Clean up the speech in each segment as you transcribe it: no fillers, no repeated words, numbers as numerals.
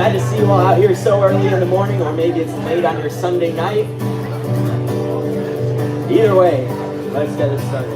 Glad to see you all out here so early in the morning, or maybe it's late on your Sunday night. Either way, let's get it started.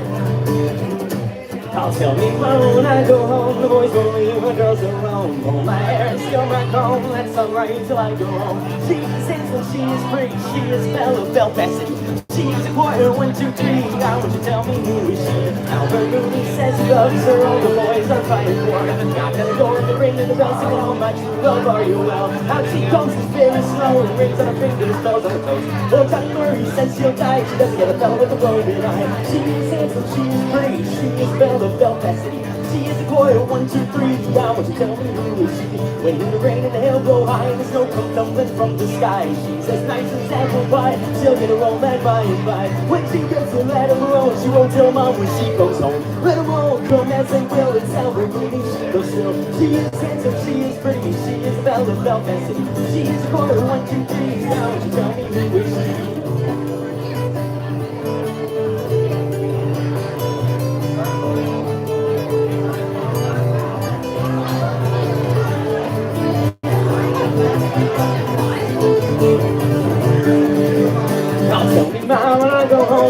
I'll tell me when I go home, the boys won't leave, the girls alone. Pull my hair and still my comb, that's alright till I go home. She is handsome, she is pretty, she is Bella Belfast City. She is a quarter, 1, 2, 3. Now would you tell me who is she? Albert Mooney says he loves her, all the boys are fighting for her. Knock at the door, the ring and the bell, singing all my true love, are you well? Out she comes, the spin is slow, and rings on her fingers, bells on her toes. Little Johnny Murray says she'll die, she doesn't get a fella with a broken eye. She is handsome, she is pretty, she is Bella Belfast City. She is a quarter, 1, 2, 3. Now would you tell me who is she? When the rain and the hail blow high and the snow comes tumbling from the sky, she's as nice as apple pie. She'll get her own man by and by. When she gets to let him alone, she won't tell mom when she goes home. Let them all come as they will, it's Albert Mooney, she goes still. She is handsome, she is pretty, she is Bella Belfast City. She is a quarter, 1, 2, 3. Now would you tell me who is she?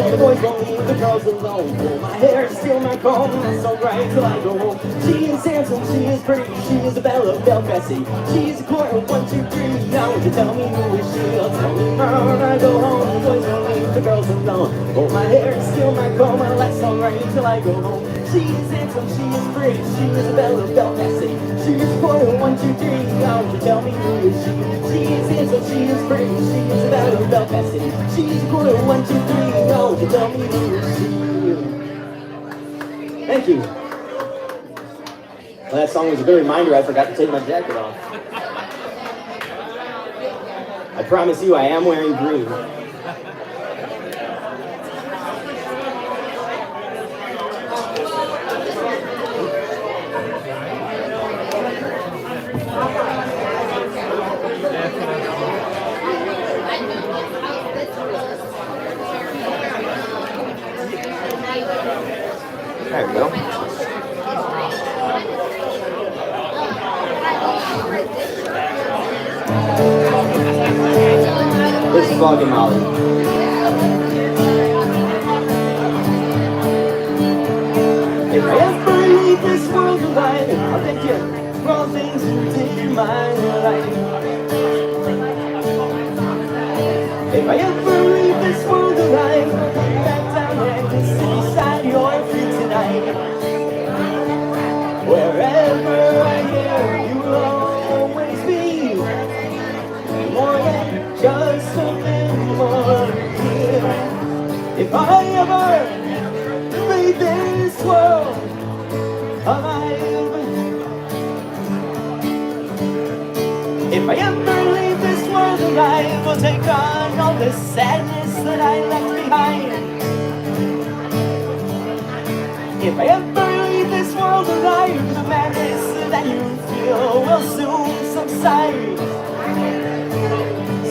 The boys won't leave the girls alone. Pull my hair, steal my comb, that's alright till I go home. She is handsome, she is pretty, she is a Bella Belfast City. She is a quarter, 1, 2, 3. Now would you tell me who is she? I'll tell me now when I go home. The boys won't leave the girls alone. Pull my hair, steal my comb, that's alright till I go home. She is handsome, she is pretty, she is a Bella Belfast City. She is a quarter, 1, 2, 3. Now would you tell me who is she? She is handsome, she is pretty, she is a Bella Belfast City. She is a quarter, 1, 2, 3. Now would you tell me who is she? Thank you. Well, that song was a good reminder I forgot to take my jacket off. I promise you I am wearing green. There we go. This is Vlog and Molly. If I ever leave this world alive, I'll thank you for all things you did in my life. If I ever leave this world alive, I'll be back down and sit beside your feet tonight. Wherever I go, you will always be more than just a memory. If I ever leave this world alive, if I ever leave this world alive, I'll take on all the sadness that I left behind. If I ever leave this world alive, the madness that you feel will soon subside.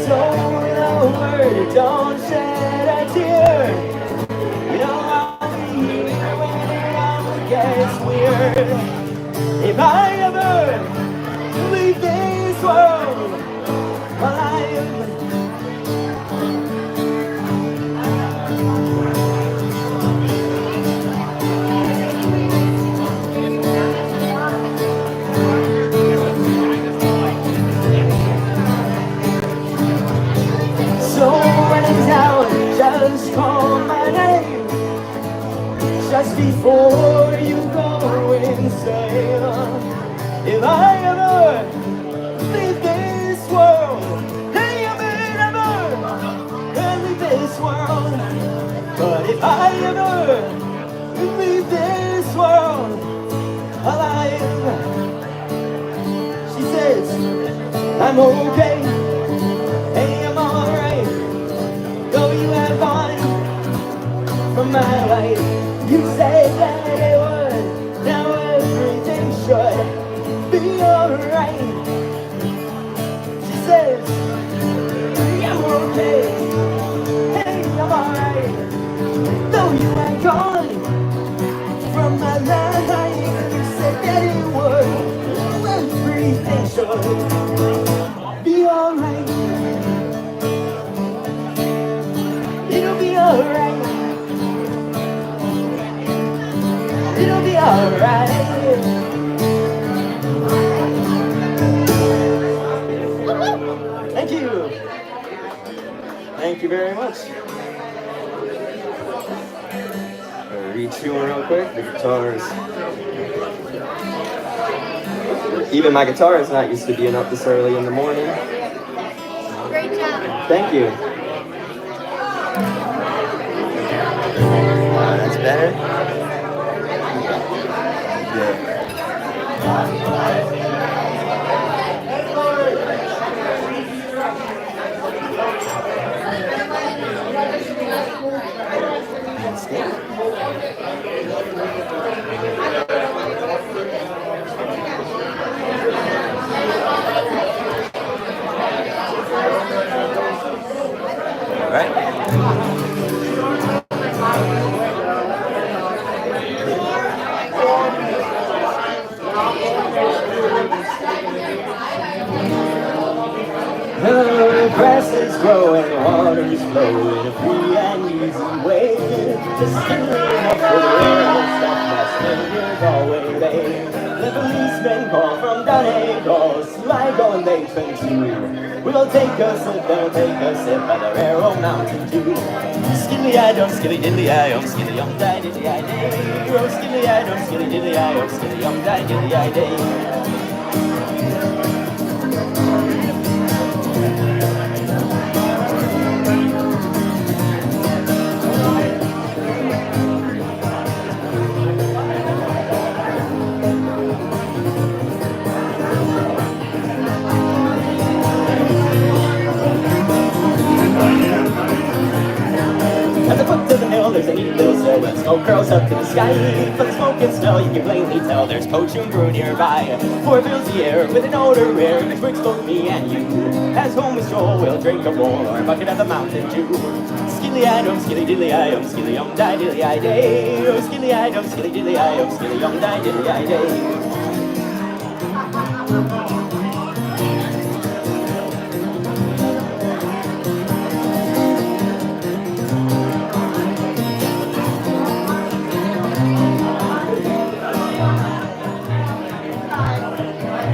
So in a word, don't shed a tear. You know I'll be here when it all gets weird. If I ever leave this world alive, just call my name just before you go insane. If I ever leave this world, hey, I may never leave this world. But if I ever leave this world alive, she says, I'm okay. Hey, I'm alright. Though you have gone from my life, you said that it would, now everything should be alright. She says, yeah, we're okay, hey, I'm alright. Though you had gone from my life, you said that it would, now everything should. Thank you. Thank you very much. Reach you real quick. The guitars. Even my guitar is not used to being up this early in the morning. Great job. Thank you. That's better. Yeah. All right. The grass is growing, the water is flowing, a free and easy way. Just stirring up for the air, stop passing near Galway Bay. The policemen call from Donegal, Sligo and they 22. We'll take a sip, they'll take a sip by the rare old Mountain Dew. Skilly-I-dum, skilly-diddly-I-dum, skilly-yum-di-diddly-I-day. Oh, skilly-I-dum, skilly-diddly-I-dum, skilly-yum-di-diddly-I-day. At the foot of the hill, there's a neat little sill where smoke curls up to the sky. From the smoke and smell, you can plainly tell there's poach and brew nearby. For it fills the air with an odor rare, makes bricks both me and you. As home we stroll, we'll drink a bowl or a bucket of the Mountain Dew. Skilly-I-dum, skilly-diddly-I-dum, skilly-yum-di-diddly-I-day. Oh, skilly-I-dum, skilly-diddly-I-dum, skilly-yum-di-diddly-I-day.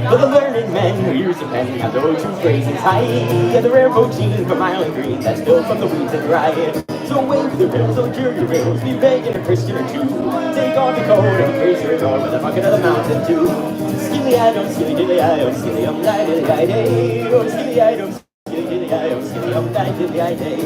For the learned men who use a pen have the road to phrases high, and the rare poaching from Island Green that's built from the weeds and rye. So wave the rails, so cheer your rails, be begging a Christian or two. Take off your coat and face your door with a bucket of the Mountain Dew. Skilly-I-dum, skilly-diddly-I-dum, skilly-yum-di-diddly-I-day. Oh, skilly-I-dum, skilly-diddly-I-dum, skilly-yum-di-diddly-I-day.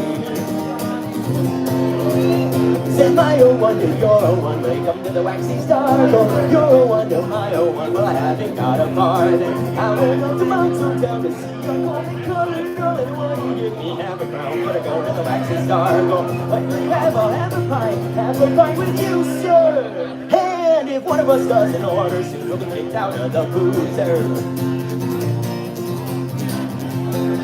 Said my old one to your old one, when I come to the waxy star. Oh, your old one to my old one, well I haven't got a farthing. I went up to Mount Town to see a golden colored girl, and wouldn't give me half a crown, but I go to the waxy star. Oh, what will you have? I'll have a pint with you, sir. And if one of us doesn't order, soon we'll be kicked out of the boozer.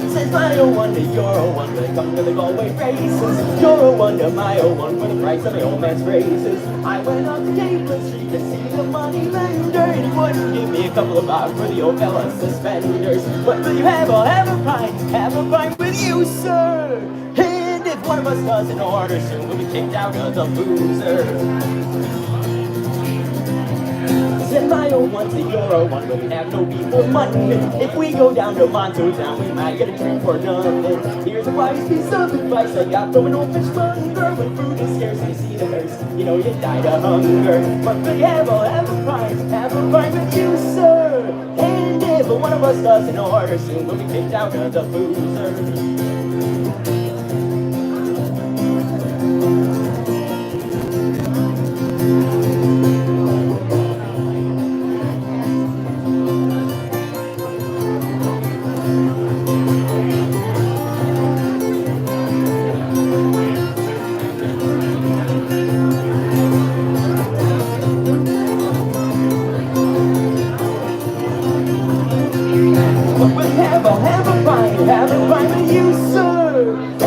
Says my old one to your old one, when I come to the Galway races. Your old one to my old one, for the price of my old man's phrases. I went up to Cable Street to see the money lender, and he wouldn't give me a couple of bob for the old fella's suspenders. What will you have? I'll have a pint with you, sir. And if one of us doesn't order, soon we'll be kicked out of the boozer. Said my old one to your old one, but we have no beef or mutton. If we go down to Monto Town, we might get a drink for nothing. Here's a wise piece of advice I got from an old fishmonger. When food is scarce, you see the nurse, you know you died of hunger. What will you have? I'll have a pint with you, sir. And if one of us doesn't order, soon we'll be kicked out of the boozer. I'll have a pint with you, sir.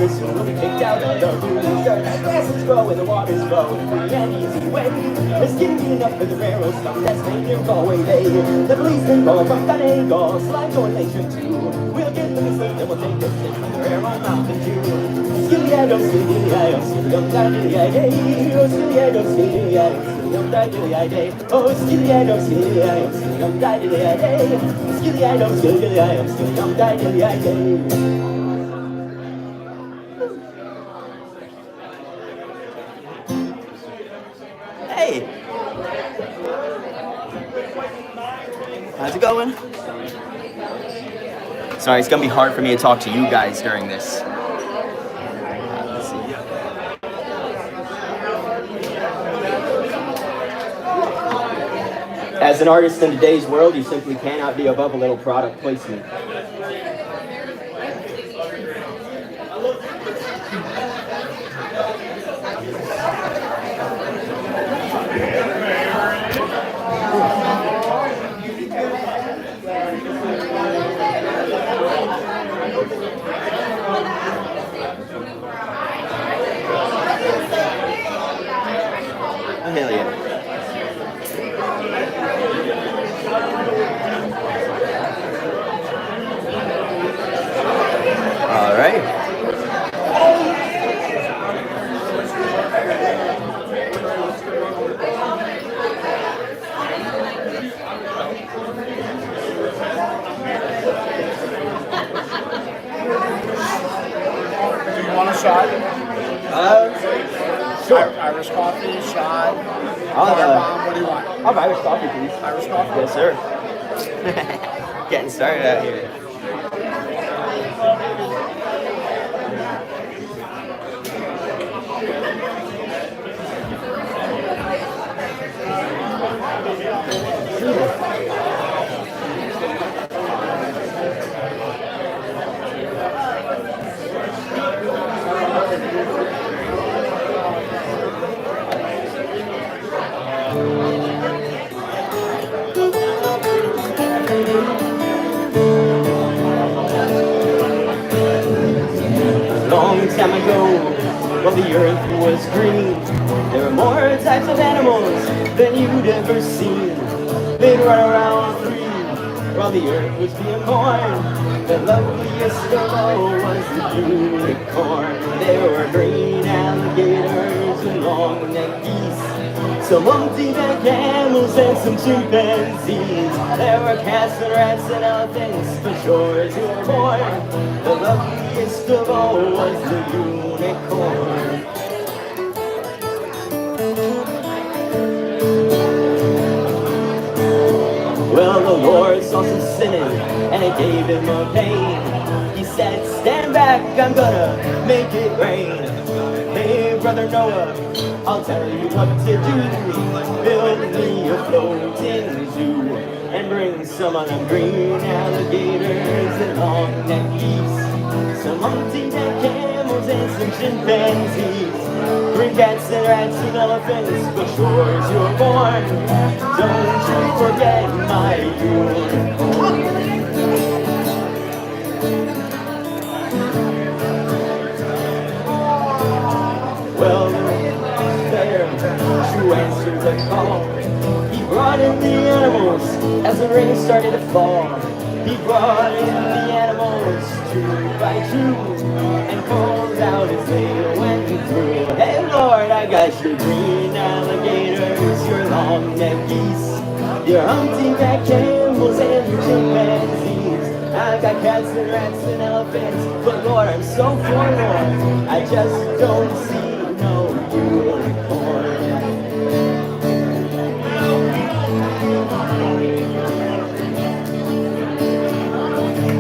very soon we'll be kicked out of the roots. The grass is growing, the water's flowing, free and easy way. There's getting enough for the railroad stuff that's making your Galway day. The policemen going from Finnegan, slide going later too. We'll get them asleep and we'll take a sip from the railroad mountain dew. Skilly-I-do, skilly-I-do, skilly-I-do, oh skilly-I-do, skilly-I-do, skilly-I-do, oh skilly-I-do, skilly-I-do, skilly-I-do, skilly-I-do, skilly-I-do, skilly-I-do. Hey! How's it going? Sorry, it's gonna be hard for me to talk to you guys during this. Let's see. As an artist in today's world, you simply cannot be above a little product placement. Hell yeah. All right. Do you want a shot? Sure. Irish coffee, shot, I'll have bomb, what do you want? I'll have Irish coffee, please. Irish coffee? Yes, sir. Getting started out here. Long time ago, while the earth was green, there were more types of animals than you'd ever seen. They'd run around free while the earth was being born. The loveliest of all was the unicorn. There were green alligators and long-necked geese, some umpty-neck camels and some chimpanzees. There were cats and rats and elephants, the shores who were born. The loveliest of all was the unicorn. Well, the Lord saw some sinning, and it gave him a pain. He said, stand back, I'm gonna make it rain. Hey, brother Noah, I'll tell you what to do. Build me a floating zoo, and bring some of them green alligators and long-necked geese, some umpty-neck camels and some chimpanzees. Bring cats and rats and elephants, but shores you were born. Don't you forget my unicorn. Well, there, true answered the call. He brought in the animals as the rain started to fall. He brought in the animals two by two, and called out as they went through. Hey Lord, I got your green alligators, your long-necked geese, your humpty-neck camels and your chimpanzees. I've got cats and rats and elephants, but Lord, I'm so forlorn, I just don't see no unicorn.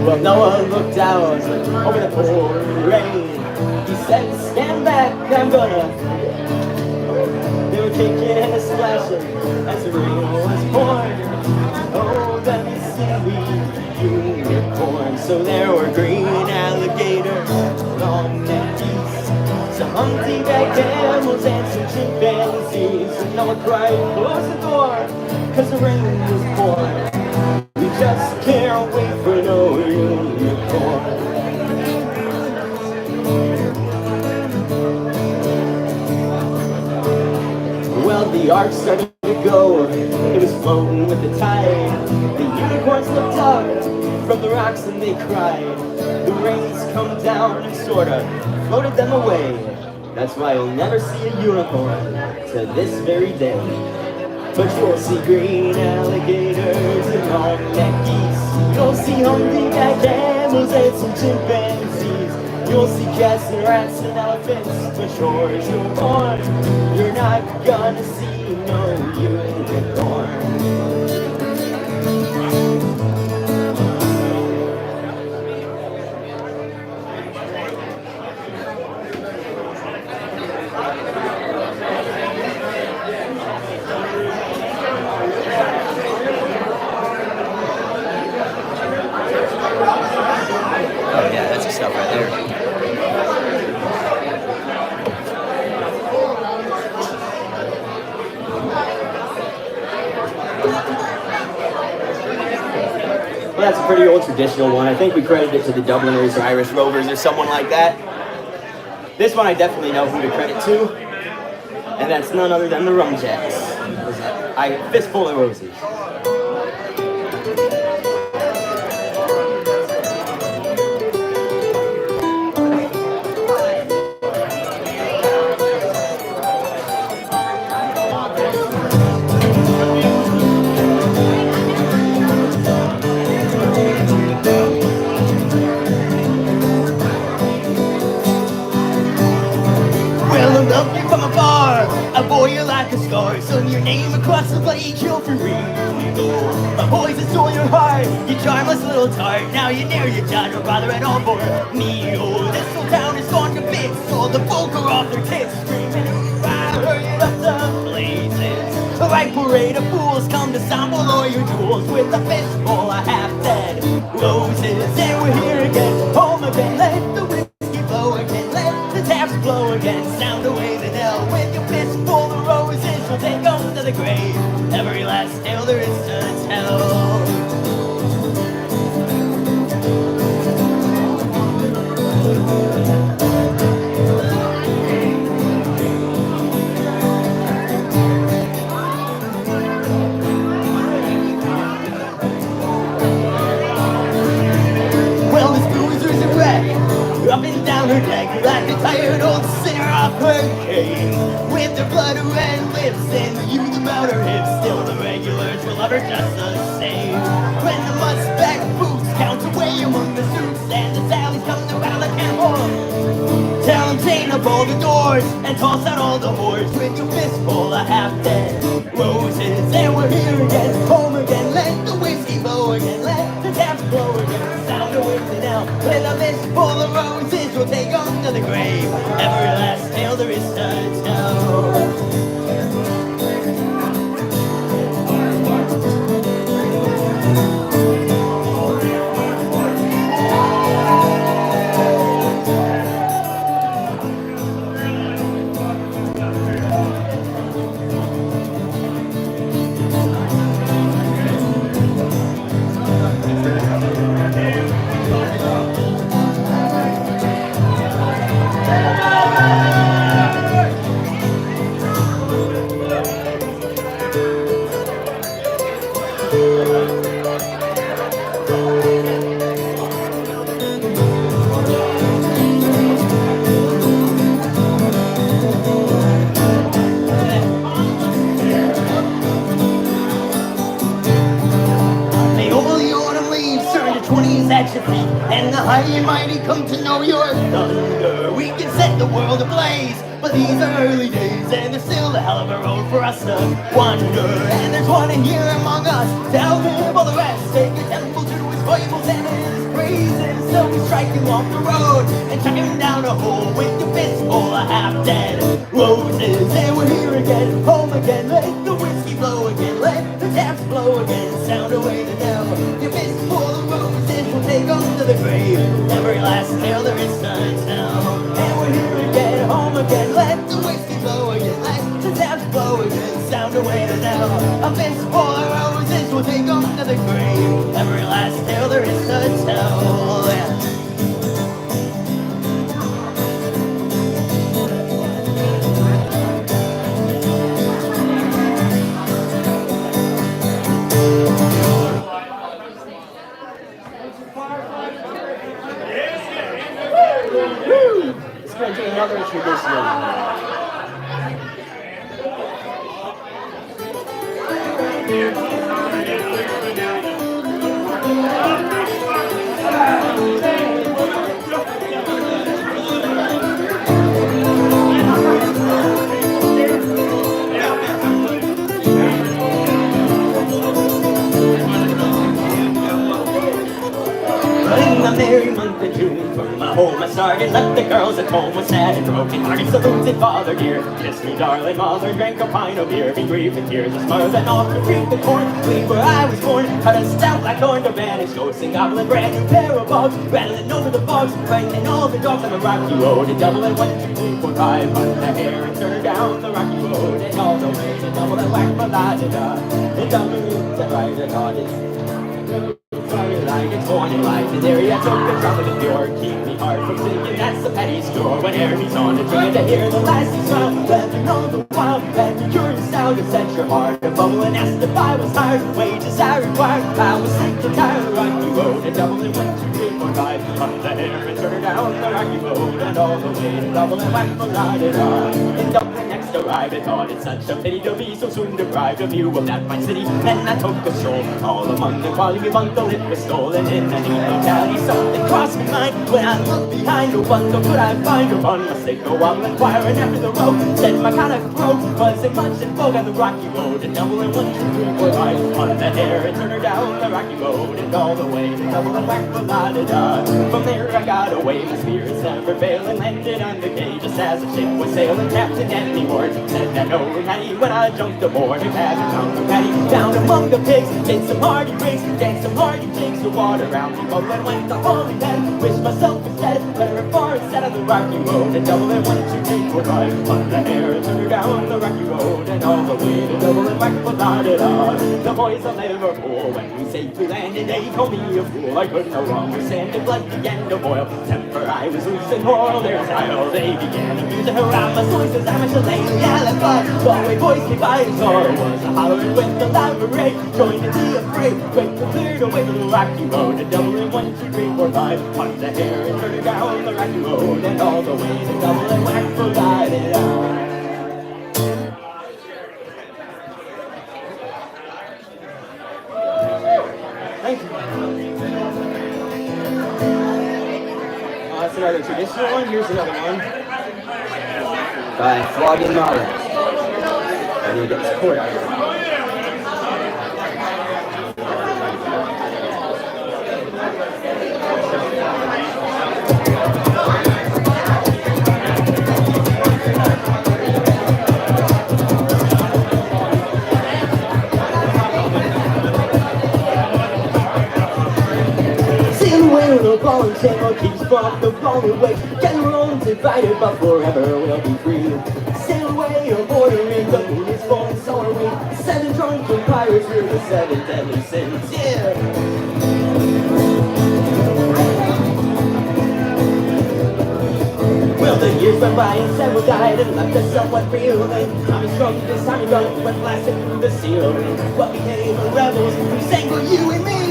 Well, Noah looked out over the pouring rain. He said, stand back, I'm gonna. They were kicking and splashing as the rain was pouring. Oh, let me see unicorn. So there were green alligators, long-necked geese, some humpty-neck camels and some chimpanzees. And Noah cried, close the door, cause the rain was pouring. We just can't wait for no unicorn. the ark started to go. It was floating with the tide. The unicorns looked up from the rocks and they cried. The rains come down and sorta floated them away. That's why you'll never see a unicorn to this very day. But you'll see green alligators and long-necked geese. You'll see humpy-backed camels and some chimpanzees. You'll see cats and rats and elephants. But sure as you're born, you're not gonna see no unicorn. Oh yeah, that's the stuff right there. Well, that's a pretty old traditional one. I think we credit it to the Dubliners or Irish Rovers or someone like that. This one I definitely know who to credit to, and that's none other than the Rum Jacks. Fistful of Roses. From afar, I bore you like a scar. Son, your name across the blade, you'll free go. My poison stole your heart, you charmless little tart. Now you dare your judge or bother at all for me. Oh, this whole town is gone to bits. All the folk are off their tits, screaming, I hurried up the blazes. A right parade of fools come to sample all your jewels with a fistful of half-dead roses. And we're here again, home again, let the whiskey blow again, let the taps blow again, sound away the knell with your fist full of roses. We'll take them to the grave, every last tale there is to tell. Well, this bruiser's a wreck, up and down her neck, like a tired old sinner off her cane. With her blood red lips and the youth about her hips, still the regulars will love her just the same. When the muskback boots count away among the suits and the sallies come to battle the cannibal, tell them chain up all the doors and toss out all the whores with your fistful of half-dead roses. And we're here again, home again, let the whiskey blow again, let the taps blow again, sound away to now. With a fistful of roses, we'll take them to the grave, every last tale there is to tell. At your feet, and the high and mighty come to know your thunder. We can set the world ablaze, but these are early days, and there's still a hell of a road for us to wander. And there's one in here among us to outlive all the rest. Take a temple to his foibles and his praises. So we strike him off the road and chuck him down a hole with your fistful of half-dead roses. And we're here again, home again, let the whiskey blow again, let the taps blow again, sound away the knell. Your fistful of roses will take them to the grave, every last tale there is to tell. And we're here again, home again, let the whiskey blow again, let the taps blow again, sound away the knell. A fistful of roses will take them to the grave, every last tale there is to tell. Yeah. It's going to be another tradition. In the merry month of June, from my home I started, left the girls at home with sad and broken hearted. Saluted father dear, kiss me darling mother, drank a pint of beer, be grieved with tears, and smothered then off to reap the corn. Leave where I was born, cut a stout black horn to vanish, ghost and goblin, brand new pair of bogs, rattling over the bogs, frightening all the dogs on the rocky road. And Dublin 1, 2, 3, 4, 5, hunt the hare and turn down the rocky road, and all the way to Dublin, whack ba da da da. And Dublin, the right and on it. Like it's morning light, and there I took the drop of the pure. Keep me hard from thinking that's the Paddy store. Whenever he's on the train to hear the lassie smile, laughing all the while, and the curious sound that set your heart a bubble. And asked if I was hired, wages I required. I was sick and tired of the rocky road, and Dublin 1, 2, 3, 4, 5, up the hair and turn down the rocky road, and all the way to Dublin, whack for da-da-da. In Dublin next arrived, I thought it's such a pity to be so soon deprived of view of that fine city. Then I took a stroll, all among the quality among the lit was stolen in a neat locality. Something crossed my mind when I looked behind. No wonder could I find a run mistake. Go out inquiring after the road. Said my kind of throat wasn't much in vogue on the rocky road. And Dublin 1, 2, 3, 4, 5, on the hair and turn her down the rocky road, and all the way to Dublin, whack for da da da. From there I got away, my spirits never fail, and landed on the quay just as the ship was sailing. Captain Anthony Ward said that no Paddy when I jumped aboard. And had to come to Paddy down among the pigs, did some hardy drinks, danced some hardy jigs. The water around me bubbled and went up on me then. Wished myself was dead, better and far instead of the rocky road. And Dublin 1, 2, 3, 4, 5, on the hair and turn her down the rocky road, and all the way to Dublin, whack for da da da. The boys of Liverpool, when we safely landed, they called me a fool. I could no longer stand, the blood began to boil. Temper I was losing, all their style. They began abusing around my voices. I'm a shillelagh, yeah, let's fly. Galway boys came by, and so I was a hollering with the loud parade. Joined in the affray, quick to clear the way to the rocky road. And Dublin 1, 2, 3, 4, 5, on the hair and turn it down the rocky road, and all the way to Dublin, whack for da da da. Thank you. That's another traditional one. Here's another one by Flogging Molly. I need to get this chord out here. The ball and chain keeps from the rolling waves. Get alone divided, but forever we'll be free. Sail away or bordering, the moon is full and so are we. 7 drunken pirates through the 7 deadly sins. Yeah. Well, the years went by and several died and left us somewhat reeling. Time is drunk, this time drunk, went blasted through the ceiling. What became of rebels who sang for you and me?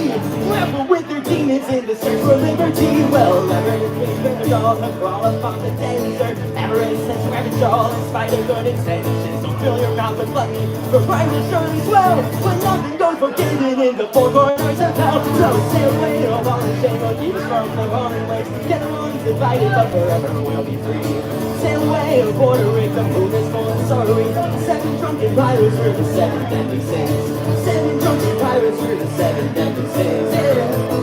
Rebel with their demons in the search for liberty. Well, everything's been a all and crawl up on the desert. Avarice and ravage all in spite of good intentions. Don't fill your mouth with gluttony, for pride will surely swell. When nothing goes forgiven in the four corners of hell. So sail away, all ball and chain will keep us from the rolling waves. Get along divided, but forever we'll be free. Sail away, a bordering, the moon is full and sorry. 7 drunken pirates through the 7 deadly sins. 7 drunken pirates through the 7 deadly sins. Yeah.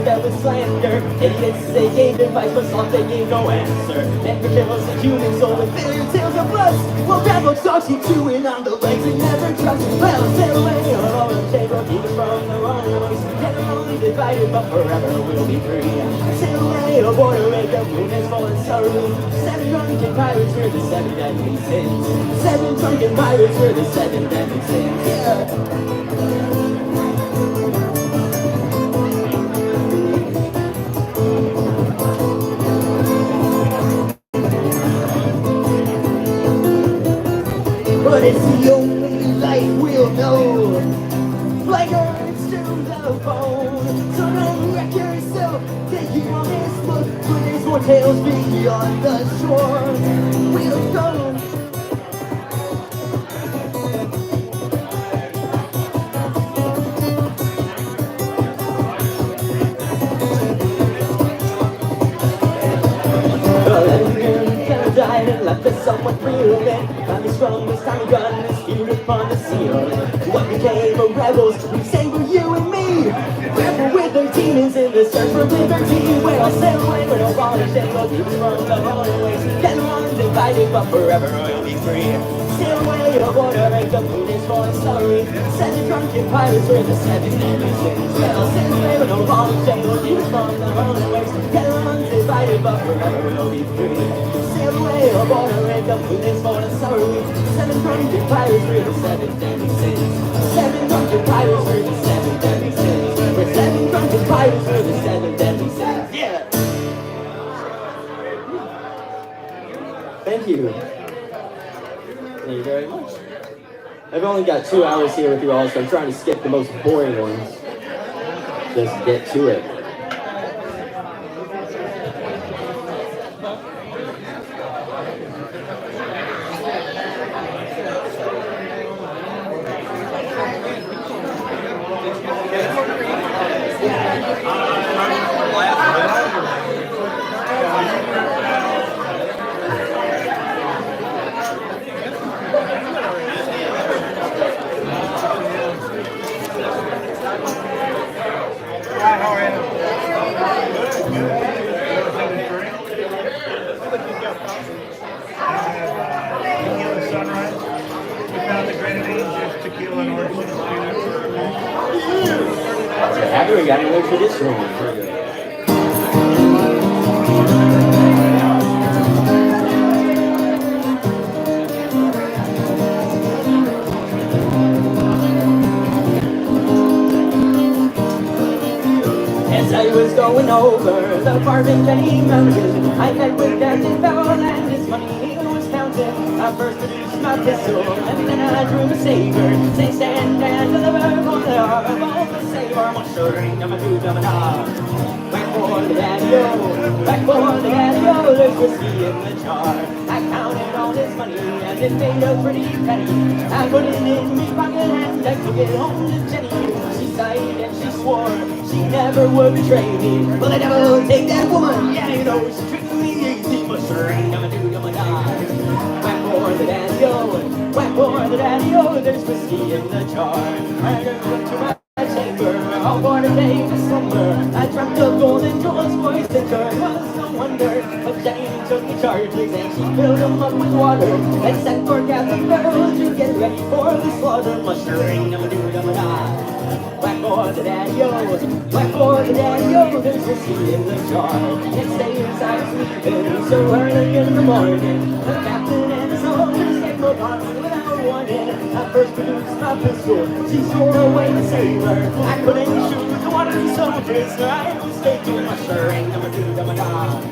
That was slander. Idiots, they gave advice, but sloth, they gave no answer. Never kills a human soul with bitter tales of lust. Well, devil talks you chewing on the legs and never trust. Well, sail away, all the table, keep us from the wrong ways. Get along divided, but forever we'll be free. Sail away, a border wake, the moon is full and sorrow. 7 drunken pirates for the 7 deadly sins. 7 drunken pirates for the 7 deadly sins. Yeah. but it's the only light we'll know. Flaggers to the bone, so don't wreck yourself, take you on this boat, for there's more tales beyond the shore. We'll go. Died and left us somewhat real then. Finally strung this tiny gun and spewed upon the seal. What became of rebels? We say were you and me. Rebel with their demons in the search for liberty. Where I'll sail away with no ball and shame. We'll keep from the runaways. Get on divided, but forever we'll be free. Sail away a border and the moon is for a story. Seven drunken pirates were the seven deadly sins. Well, sail away with no ball and shame. We'll keep from the runaways. Get on divided, but forever we'll be free. Sail away a border and the moon is for a story. Seven drunken pirates were the seven deadly sins. Seven drunken pirates were the seven deadly sins. We're seven drunken pirates were the seven deadly sins. Yeah! Thank you. Thank you very much. I've only got 2 hours here with you all, so I'm trying to skip the most boring ones. Just get to it. We got another traditional one. As I was going over the Barbin Jenny Mountain, I met with Captain Bell and his money he was counting. I first produced my pistol and then I drew a saber. Say stand and deliver for the heart of all the saber. Mushering, I'm a dude, I'm a dog. Back for the daddy-o, back for the daddy-o. There's whiskey in the jar. I counted all this money and it made a pretty penny. I put it in my pocket and I took it home to Jenny. She sighed and she swore she never would betray me. Well, I never would take that woman. Yeah, you know, she treated me easy. But sure ain't I'm a dude, I'm a dog. Whack for the daddy-o, whack for the daddy-o. There's whiskey in the jar. I go to my chamber, all for the day to slumber. I dreamt of golden jewels, voice and turn. Was no wonder, but Jenny took the charges and she filled them up with water and sent for Captain Barrel to get ready for the slaughter. Mushering, I'm a dude, I'm a dog. Whack for the daddy-o, whack for the daddy-o. There's whiskey in the jar. Next day as I was leaving, so early in the morning, the captain and his soldiers came upon me without warning. I first produced my pistol, she swore away the saber. I couldn't shoot the water soldiers, so I was taking my shirt. I'm a dude, I'm a dog.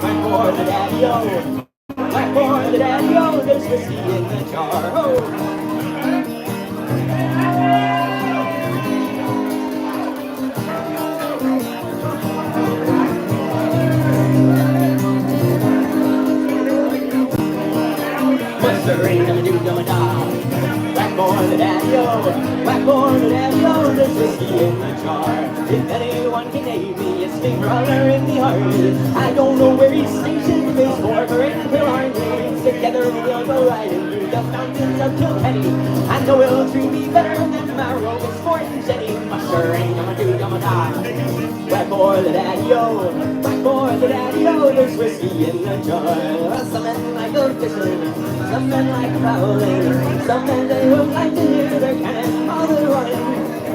Whack for the daddy-o, whack for the daddy-o. There's whiskey in the jar. Oh. Mushering, I'm a dude, I'm a dog. Whack for the daddy-o, whack for the daddy-o. There's whiskey in the jar. If anyone can name me, it's big brother in the army. I don't know where he's stationed, but he's for in Killarney. Together we'll go riding through the mountains of Kilkenny. I know he'll treat me better than my Rover Sport and Jenny. Mushering, I'm a dude, I'm a dog. Whack for the daddy-o, whack for the daddy-o. There's whiskey in the jar. Some men like a fishing, some men like a fowling, some men they would like to hear their cannon all the running.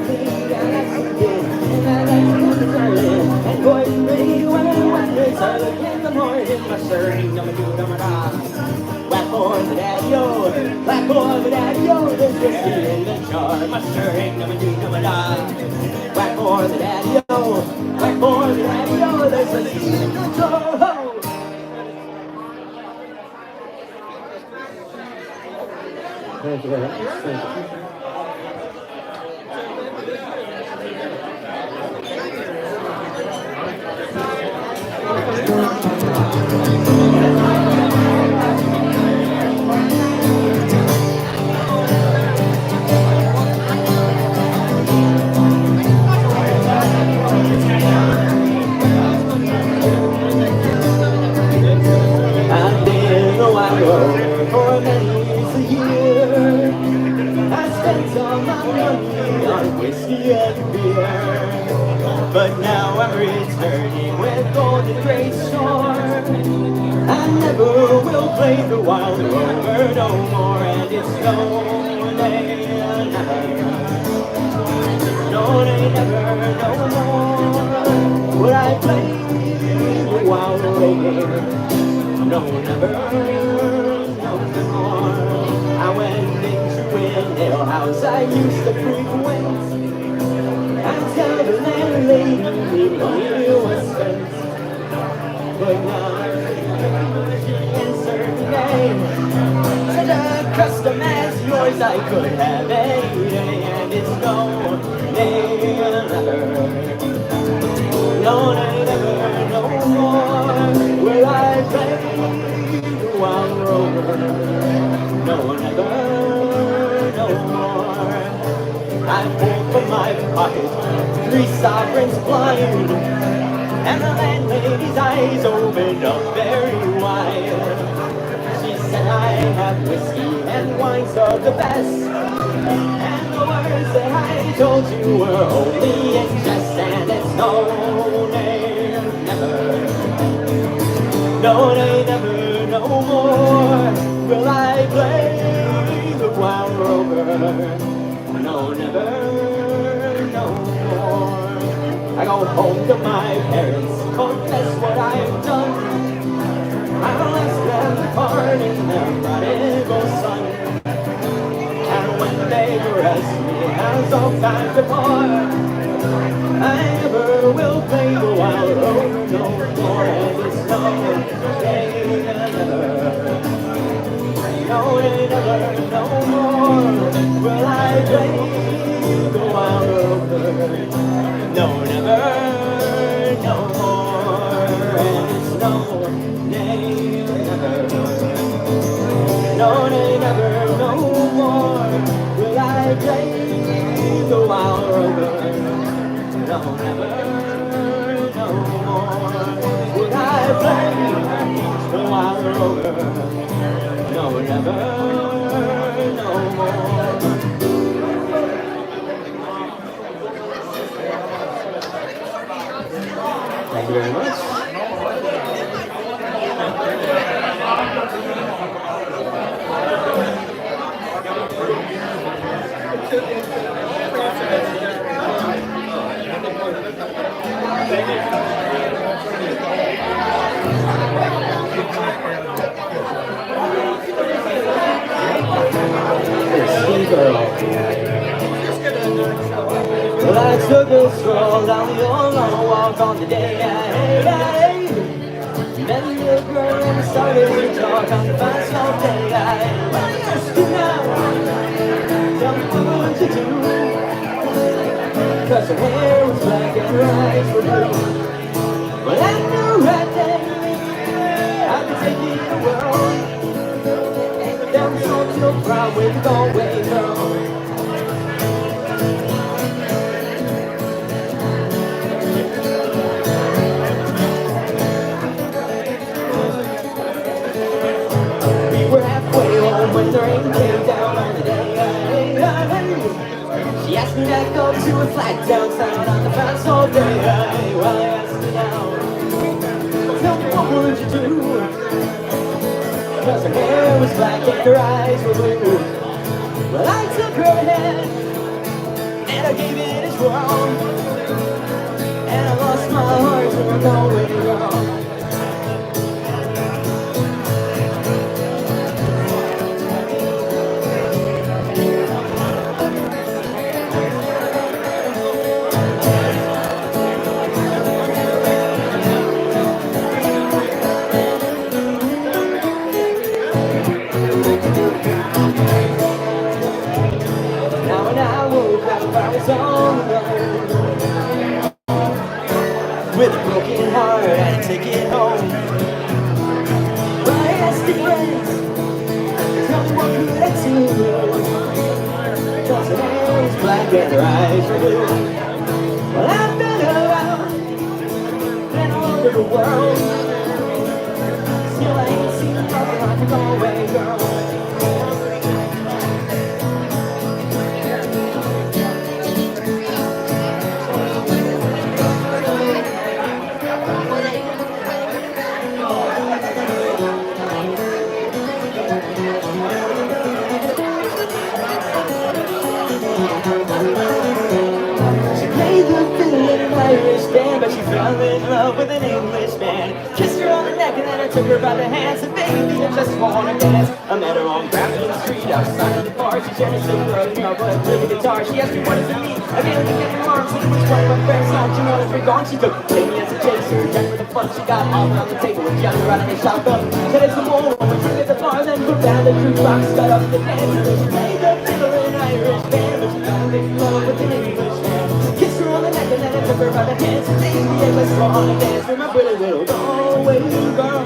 Me, I like some kid, and I like to turning. And boys and pretty women when it's early in the morning. Mushering, I'm a dude, I'm a dog. Whack for the daddy-o, whack for the daddy-o. There's whiskey in the jar. Mushering, I'm a dude, I'm a dog. Whack for the daddy-o, whack for the daddy-o. There's whiskey in the jar. you very much. Thank you. I've been a wild rover for many years a year. I spent all my money on whiskey and beer. But now I'm returning with gold and great store. I never will play the wild rover no more, and it's no, nay, never. No, nay, never, no more will I play the wild rover. No, never, no more. I went into an alehouse I used to frequent. I tell the landlady the money was spent. But now she answered the name. Such a custom as yours I could have any day, and it's no, nay, never. No, nay, never, no more will I play the wild rover. No, never, no more. I pulled from my pocket 3 sovereigns blind, and the landlady's eyes opened up very wide. She said, I have whiskey and wines of the best, and the words that I told you were only in jest, and it's no, nay, never. No, nay, never, no more will I play the wild rover. No, never, no more. I go home to my parents, confess what I've done. I'll ask them to pardon their prodigal son. And when they arrest me, as oft times before, I never will play the wild rover no more, and it's no, nay, never. No, nay, never, no more will I play the wild rover. No, never, no more, and it's no, nay, never. No, nay, never, no more will I play the wild rover. No, never, no more will I play the wild rover. No, never, no more. Thank you very much. Well, I took a stroll down the old long walk on the day I met a little girl and started to talk on the fine snow day. Well, used to now, tell me what you do, 'cause her hair was black and her eyes were blue. Well, I knew right then I could take you to the world. There was no problem with Galway girl. When the rain came down on the day she asked me to go to a flat downtown on the fast all day. Well, I asked her down, tell me what would you do, 'cause her hair was black and her eyes were blue. Well, I took her hand and I gave it a twirl, and I lost my heart to a Galway girl. working hard and take it home. My nasty friends, tell me what could I do? Cause her hair is black and her eyes are blue. Well, I've been around and all over the world, still I ain't seen nothing like a Galway girl. Irish band, but she fell in love with an English man. Kissed her on the neck and then I took her by the hands. And baby, I just wanna dance. I met her on Grafton Street outside of the bar. She shared a silver of but I played the guitar. She asked me what does it mean. I gave her the gift of arms, and it was one of my friends. Now you know that we're gone. She took me as a chaser, done with the fun. She got all around the table with Johnny right in the shotgun. Said it's the more when we drink at the bar, then put down the jukebox, got up the dance. And she played the fiddle in an Irish band, but she fell in love with an English man. Kissed her on the neck and then I took her by the hands. And baby, I just wanna dance with my pretty little Galway girl.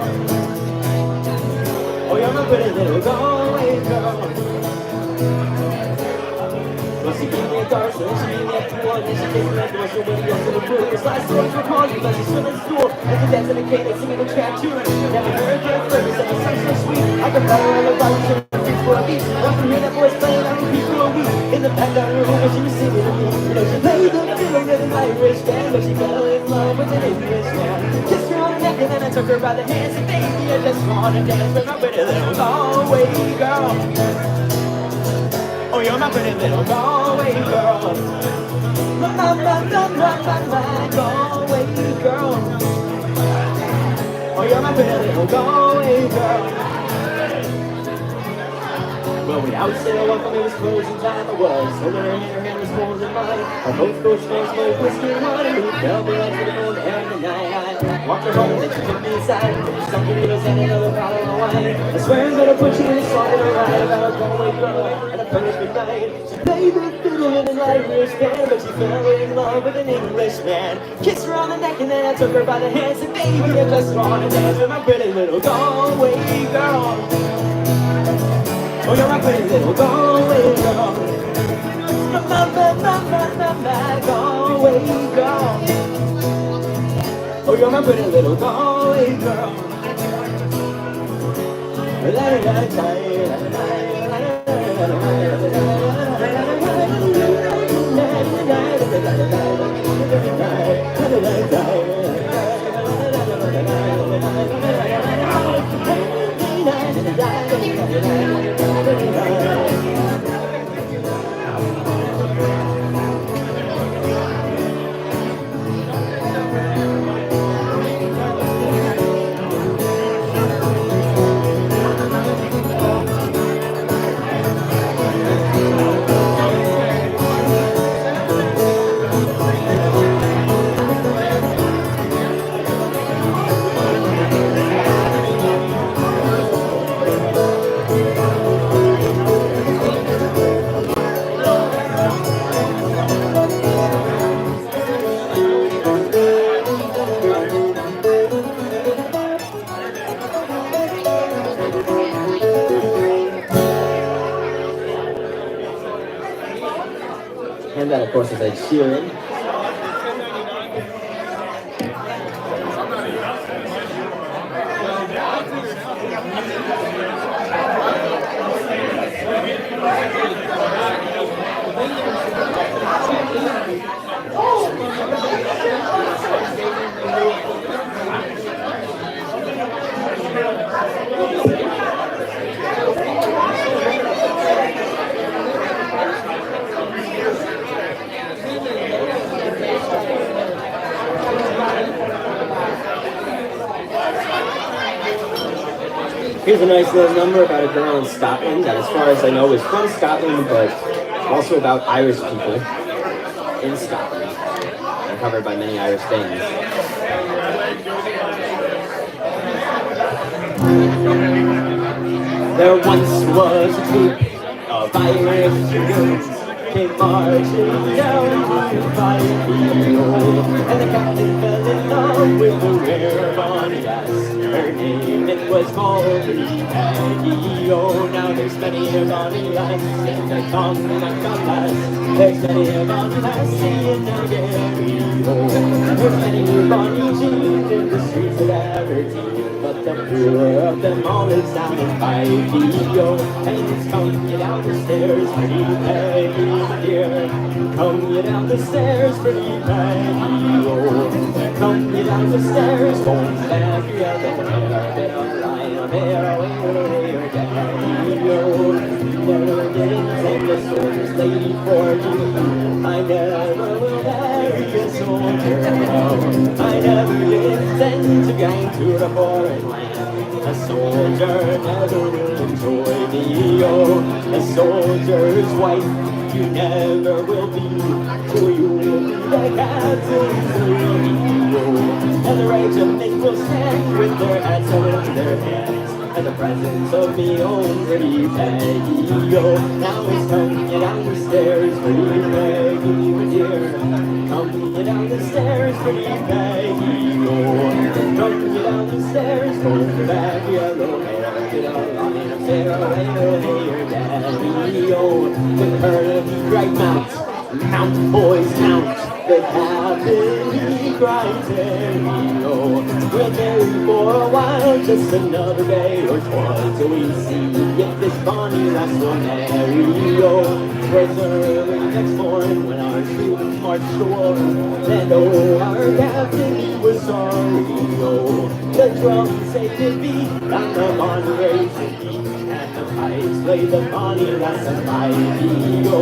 Oh, you're my pretty little Galway girl. Well, she gave me a dart, so she gave me a one, and she gave me a door, so when we got to the pool, the slice doors were calling because she's still in school. And she danced in the cane, singing a trap tune. Never heard her service, and it sounds so sweet. I can follow her around to the beat for a beat. I can hear that voice playing on repeat for a week. In the back of her room, and she was singing to me. You know, she played the fiddle with an Irish band, but she fell in love with an English man. Kissed her on the neck, and then I took her by the hands. And baby, I just wanna dance with my pretty little Galway girl. Oh, you're my pretty little Galway girl. My Galway girl. Oh, you're my pretty little Galway girl. Well, we out there, one for me was closing time. I was holding her hand was holding mine. I both go straight, smoke whiskey and wine. We fell below to the moon every night. I walked her home, then she took me inside. Some burritos and another bottle of wine. I swear I'm gonna put you in a song and a ride about a Galway girl and a perfect night. She played the fiddle in an Irish band, but she fell in love with an English man. Kissed her on the neck and then I took her by the hands. And baby, I just wanna dance with my pretty little Galway girl. Oh, you're my pretty little Galway girl. My Galway girl. Oh, you're my pretty little Galway girl. And that, of course, is Ed Sheeran. Here's a nice little number about a girl in Scotland that, as far as I know, is from Scotland, but also about Irish people in Scotland, and covered by many Irish bands. There once was a troop of Irish girls came marching down to fight the and the captain fell in love with the rare bonny lass. Her name it was called Paddy. Oh, now there's many a bonny lass in the Connacht lass. There's many a bonny lass in the Gary. Oh, there's many a bonny jeans in the streets of Aberdeen, but the poor of them all is down in Paddy. And it's come you down the stairs, pretty Paddy, my dear. Come you down the stairs, pretty Paddy. Oh, come you down the stairs, going back the other hair. Line there, away, your daddy. Oh, never did send a soldier's lady for you. I never will marry a soldier. No, I never did send a gang to the foreign land. A soldier never will enjoy me. Oh, a soldier's wife you never will be. For you will be the captain's lady. Oh, and the regiment will stand with their hats over their heads, and the presence of me own pretty Paddy. Oh, now it's come you down the stairs, pretty Paddy, my dear. Come you down the stairs, pretty Paddy. Oh, come you down the stairs, go back yellow hair. Get a line of stairway, your daddy. Oh, with her he cried, mount, boys, mount. The captain he cried, Terry. Oh, we'll tarry for a while, just another day or twice, till we see if this bonny lass will marry. Oh, 'twas early next morning when our troops marched to war, and oh, our captain he was sorry. Oh, the drums they did beat, and the bonny raised the beat, and the pipes played the bonny lass a mighty. Oh,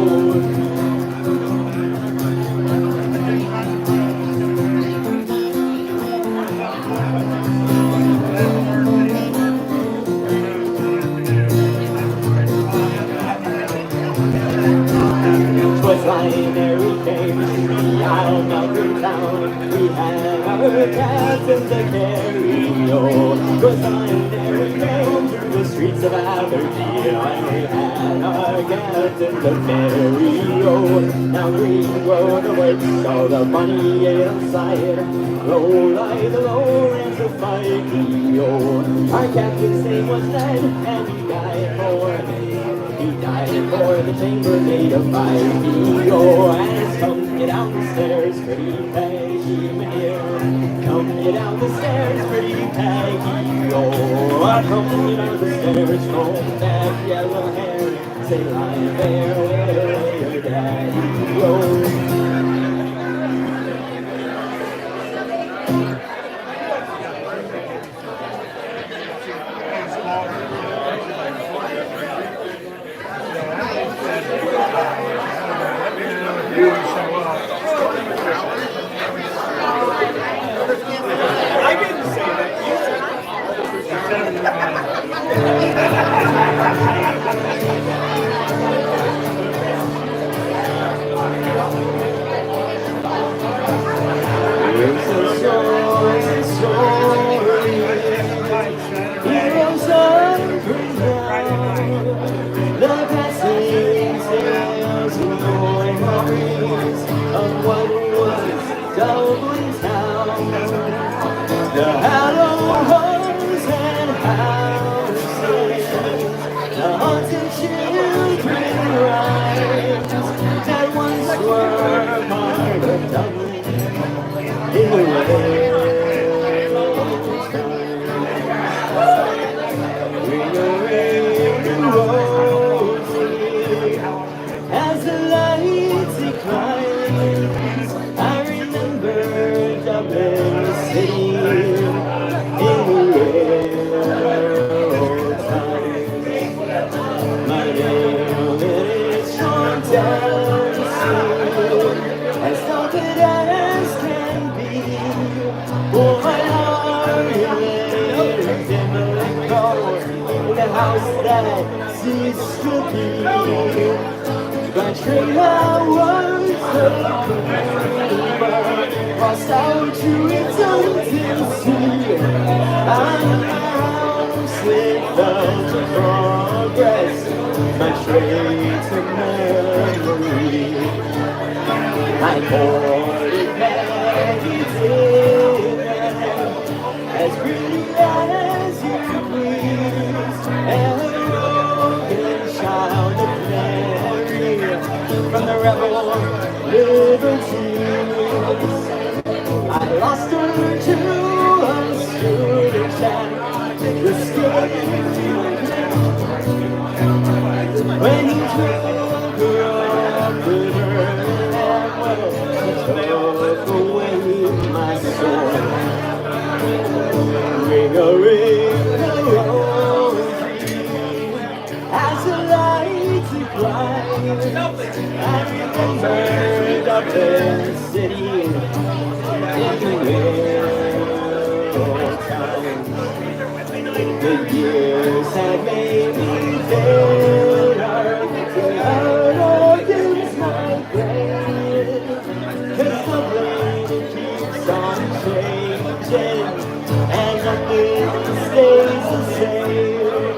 flying there we came to the Isle of town. We had our captain to carry. Oh, 'twas flying there we came through the streets of Aberdeen, and we had our captain to carry. Oh, now green grow the wakes, all the bonny inside. Low lie the low ranks of fighting. Oh, our captain's name was Ned, and he died for me. He died for the chambermaid of Finnegan. Oh, and it's come you down the stairs, pretty Paddy, my dear. Come you down the stairs, pretty Paddy. Oh, come you down the stairs, comb that yellow hair. Say, lying there, where your daddy. Oh. Dublin town, the hallowed halls and houses, the haunted children rides that once were part of Dublin in the railroad time. Ring a rosy as the lights decline. I remember Dublin City in the railroad time. My name is Sean as stupid as can be. Oh, my heart lives in the echo in the house that ceased to be. But true I was lost out to eternity. I'm now slipped out to progress. My great memory. I courted Paddy as pretty as you please, and a broken child of Mary from the rebel liberties. I lost her to a student chat, the when he took her up with her and took away my soul. Ring a ring a rosy as the lights decline. I remember Dublin City in the real time. The years had made me better, the heart against my brain. 'Cause the blade keeps on changing, and nothing stays the same.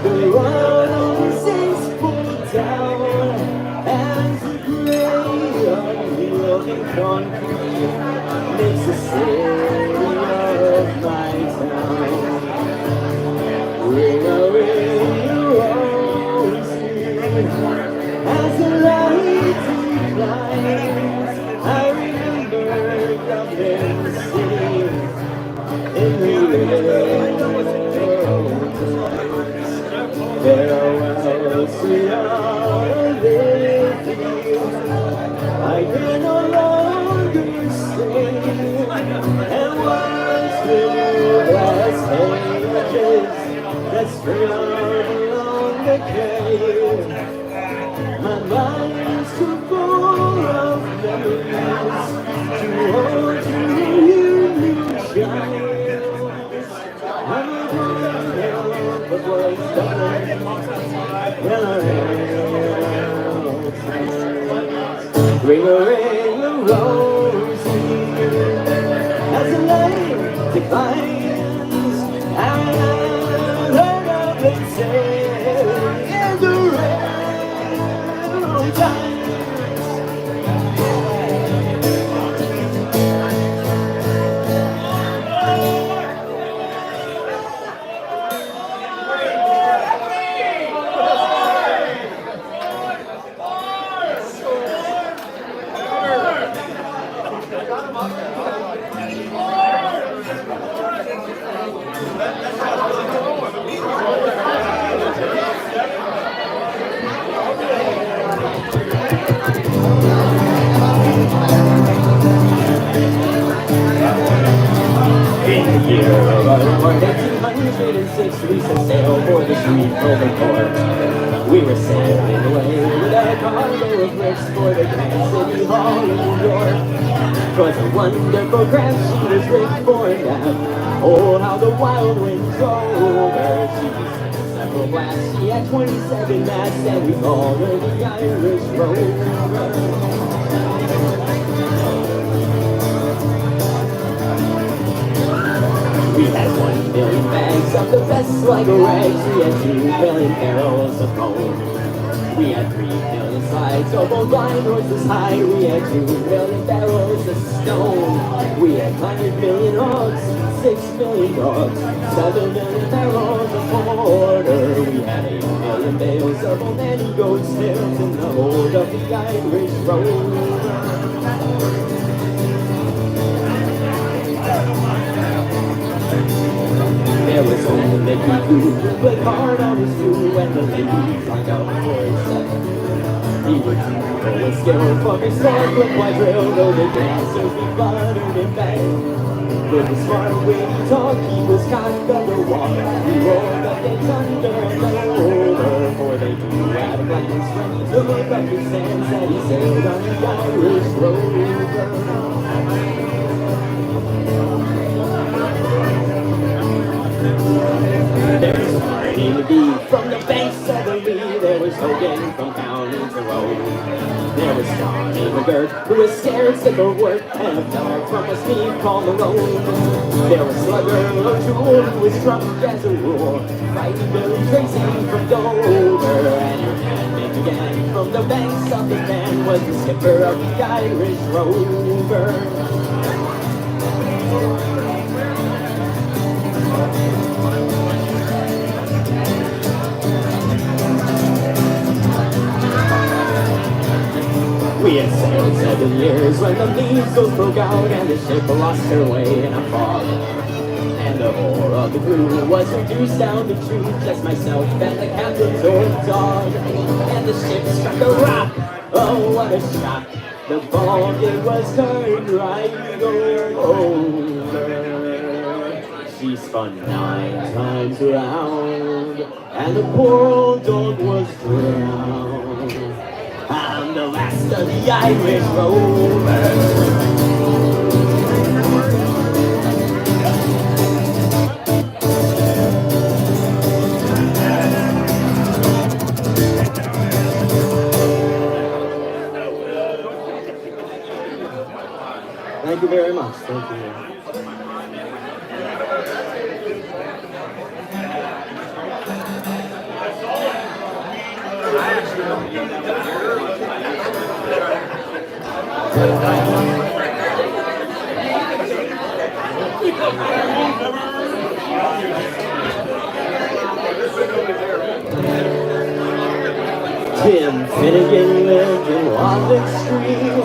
The world is pulled down, and the gray unyielding concrete makes the city of my town. Ring a rosy as the light declines. I remember Dublin City in the farewell, sweetheart. I can no longer stay, and once through glass pages that spread along the cave, my mind's too full of memories to hold to you, child. I'm a girl, but what's done in a ring a ring a rosy as the light declines, and I heard of it say in the real time. In the year of our Lord 1806, we set sail for the sweet Rover port. We were sailing away with our cargo of bricks for the Grand City Hall in New York. 'Twas a wonderful craft, she was rigged for a nap. Oh, how the wild winds drove her. She was several blasts, she had 27 masts, and we called her the Irish Rover. We had 1 million bags of the best Sligo rags. We had 2 million barrels of coal. We had 3 million slides of old blind horses high. We had 2 million barrels of stone. We had 100 million hogs, 6 million dogs, 7 million barrels of porter. We had 8 million bales of old nanny goats tails in the hold of the Irish Rover. There was only Mickey who played hard on his crew, and the ladies locked out for his set. He would go with skill from his snorkeling quadrille, though the dancers be buttered and banged. With his smart witty talk, he was cocked underwater. He rolled up the thunder and over, for they knew at a glance when he took up his stance that he sailed on the Irish Rover. There was Marty McGee from the banks of the Lee. There was Hogan from County to Road. There was Johnny Rover, who was scared sick of work, and a fella from a steep called the road. There was Slugger O'Toole, who was drunk as a rule, fighting Billy Tracy from Dover, and Finnegan from the banks of the Dan was the skipper of the Irish Rover. We had sailed 7 years when the measles broke out and the ship lost her way in a fog. And the whole of the crew was reduced down to two, just myself and the captain's old dog. And the ship struck a rock, oh what a shock. The fog it was turned right over. She spun 9 times around, and the poor old dog was drowned. I'm the last of the Irish Rovers. Thank you very much. Thank you. Tim Finnegan lived in Walnut Street,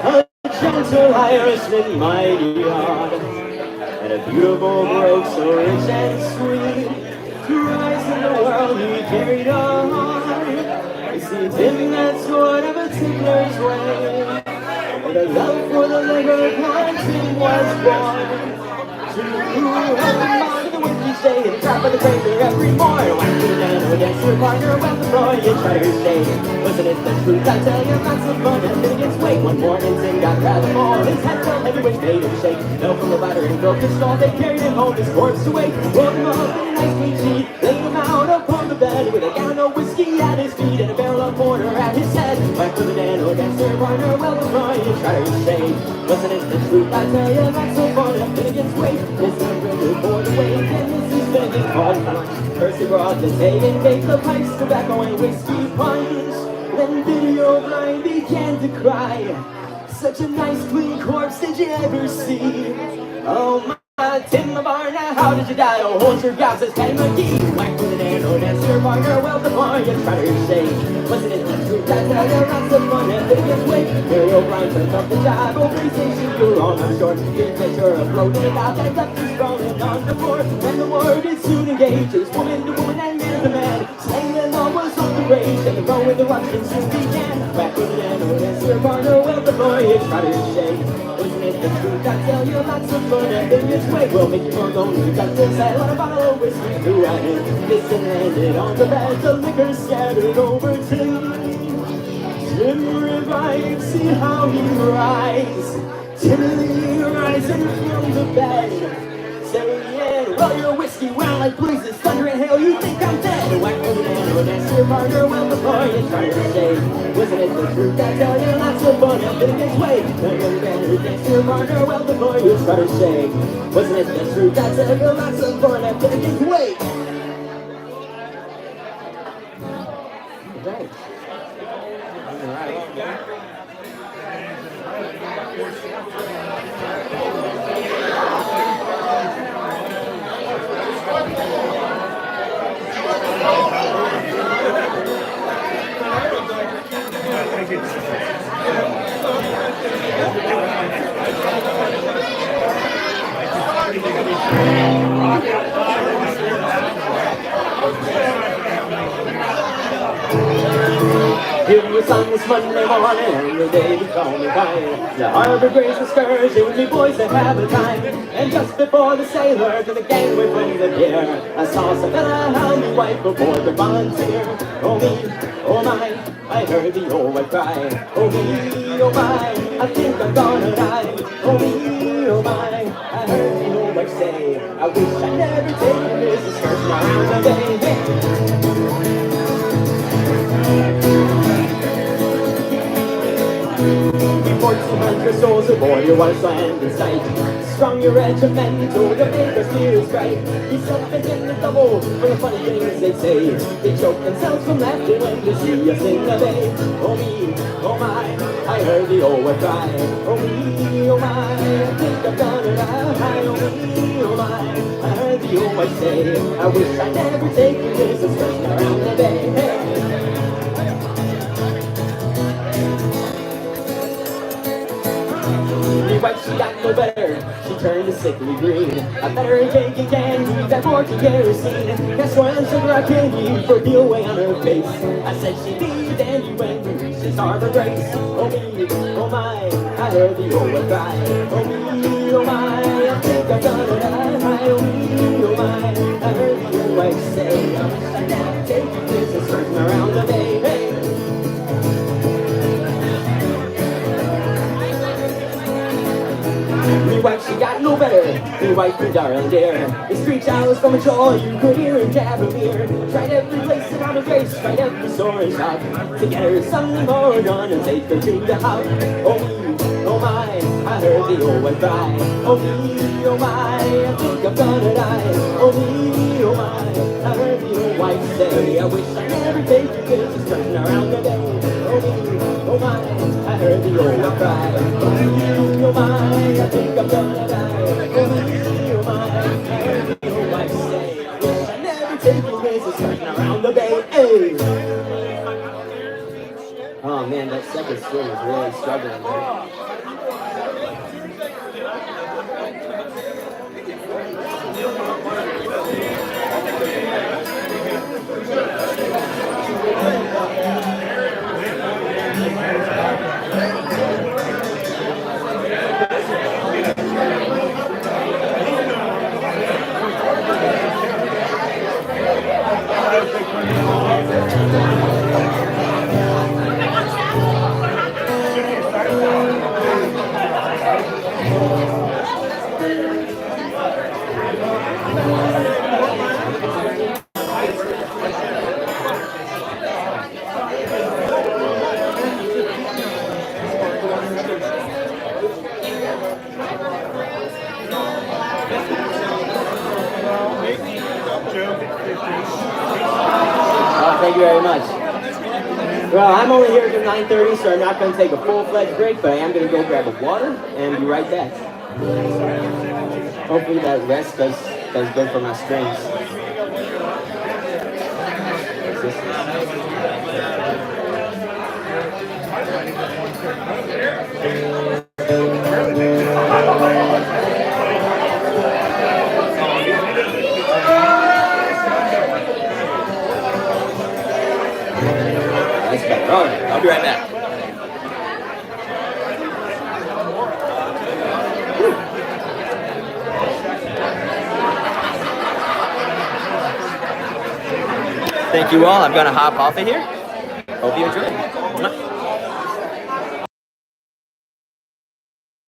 a gentle Irishman, mighty odd, and a beautiful brogue so rich and sweet. To rise in the world he carried on. You see, Tim, that's whatever Tiddler's way. And a love for the liquor Tim was born. To have him on the wind each day and drop of the crater every morning. Whack to the man who against your partner when the floor you try to stay. Wasn't it the truth? I tell you, lots of fun and Finnegan's way. One morning Tim got rather more. His head felt heavy, which made him shake. Fell from the ladder and broke his skull. They carried him home, his corpse away. Rolled him up in a nice clean sheet, laid him out upon the bed with a gallon of whiskey at his feet and a barrel of porter at his head. Whack to the man who against your partner, well, the floor you try to stay. Wasn't it the truth? I tell you, lots of fun and Finnegan's way. This is really for the way, and this is Finnegan called lunch. First he brought the hay and gave the pipes, tobacco and whiskey punch. Then Biddy O'Brien began to cry. Such a nice clean corpse did you ever see? Oh my Tim the bar, now how did you die? Oh, hold your gas, says Paddy McGee. Whack with an arrow, dance your partner, well the more you try to say. Wasn't it the truth? I tell you, lots of fun and Finnegan's way. Mary O'Brien turned up the job, over his station, you were on shore. Here's that you're afloat in the dock, and left you sprawling on the floor. And the war did soon engage, it was woman to woman and man to man. Slaying all was on the rage, and the row with the Russians soon began. Whack with an arrow, dance your partner, well the more you try to say. Wasn't it the truth? I tell you, lots of fun and Finnegan's way. We'll make you more lonely. You got this side on a bottle of whiskey to ride in. This and landed on the bed. The liquor scattered over Tim. Tim revives, see how he rides. Timidly rising from the bed. Saying, well, your whiskey, well, like blazes, thunder and hail. You think I'm dead? Whack with an arrow, dance your partner, well, before you try to stay. Wasn't it the truth? I tell you, lots of fun and Finnegan's way. Dance your partner, well, before you try to say. Wasn't it the truth? I tell you, lots of fun and Finnegan's way. Right. It was on this Monday morning, and the day became fine. The harbor breeze was scourging with me boys that have a time. And just before the sailor to the gangway flung the pier, I saw some fella help me wife aboard the volunteer. Oh me, oh my, I heard the old wife cry. Oh me, oh my, I think I'm gonna die. Oh me, oh my, I heard the old wife say, I wish I'd never taken this excursion around the bay. Hey. 1,400 soldier boy, your wife's land in sight. Strong your regimental, your neighbor's fear is bright. He's jumping in the double for the funny things they say. They choke themselves from laughter when they see us in the bay. Oh me, oh my, I heard the old one cry. Oh me, oh my, I think I've done it right. Oh me, oh my, I heard the old one say. I wish I'd never taken this excursion around the bay. Hey. The wife, she got no better, she turned a sickly green. I better take a candy, that porky kerosene. Cast oil and sugar I candy for the away on her face. I said she'd be a dandy when we reached this harbor grace. Oh me, oh my, I heard the old one cry. Oh me, oh my, I think I've done it right. Oh me, oh my, I heard the old wife say. I wish I'd never taken this excursion around the bay. Hey. Me wife, she got no better. Me wife, me darling dear. The street showers from a jaw, you could hear in Cavalier. Tried every place around the place, tried every store and shop to get her something more done and take her to the house. Oh me, oh my, I heard the old one cry. Oh me, oh my, I think I've done it right. Oh me, oh my, I heard the old wife say. I wish I never taken this, just turning around the bay. Oh me, oh my, I heard the old one cry. Oh me, oh my, I think I've done it right. Oh me, oh my, I heard the old wife say. I wish I never taken this, just turning around the bay. Hey. Oh man, that second string is really struggling there. Thank you very much. Well, I'm only here till 9:30, so I'm not going to take a full-fledged break, but I am going to go grab a water and be right back. Hopefully that rest does good for my strings. That's better. All right, I'll be right back. Thank you all. I'm going to hop off of here. Hope you enjoy.